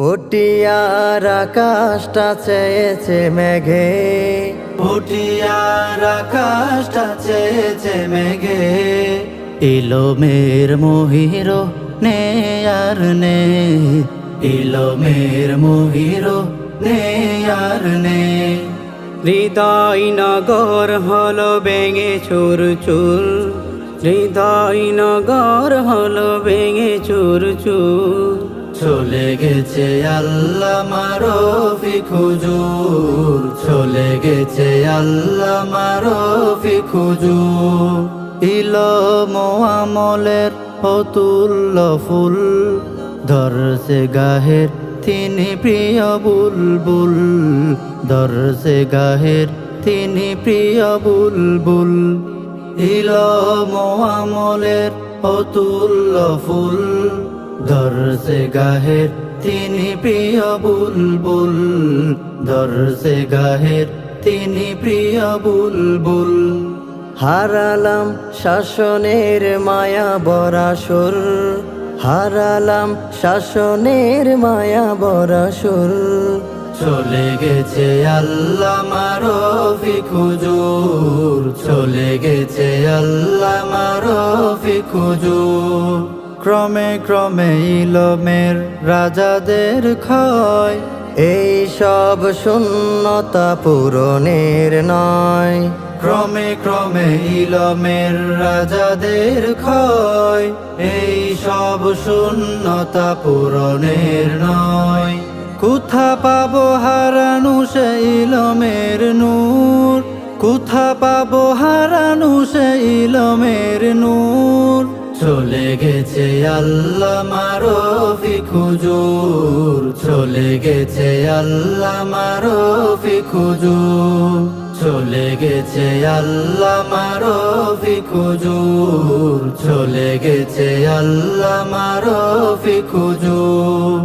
পটিয়ার আকাশটা চেয়েছে মেঘে, পটিয়ার আকাশটা চেয়েছে মেঘে। এলো মের মহিরো নে আর নে, এলো মের মহিরো নে আর নে। হৃদয় নগর হলো ভেঙে চুর চুর, হৃদয় নগর হলো ভেঙে চুর চুর। চলে গেছে আল্লামা রফিক হুজুর, চলে গেছে আল্লামা রফিক হুজুর। ইলম ও আমলের অতুল্য ফুল, ধরছে গাহের তিনি প্রিয় বুলবুল, ধরছে গাহের তিনি প্রিয় বুলবুল। ইলম ও আমলের অতুল্য ফুল, ধরছে গাহের তিনি প্রিয় বুলবুল, ধরছে গাহের তিনি প্রিয় বুলবুল। হারালাম শাসনের মায়া বরাসুর, হারালাম শাসনের মায়া বরাসুর। চলে গেছে আল্লামা রফিক হুজুর, চলে গেছে আল্লামা রফিক হুজুর। ক্রমে ক্রমে ইলমের রাজাদের ক্ষয়, এই সব শূন্যতা পূরণের নয়। ক্রমে ক্রমে ইলমের রাজাদের ক্ষয়, এই সব শূন্যতা পূরণের নয়। কোথা পাবো হারানো সে ইলমের নূর, কোথা পাবো হারানো সে ইলমের নূর। চলে গেছে আল্লামা রফিক হুজুর, চলে গেছে আল্লামা রফিক হুজুর, চলে গেছে আল্লামা রফিক হুজুর, চলে গেছে আল্লামা রফিক হুজুর।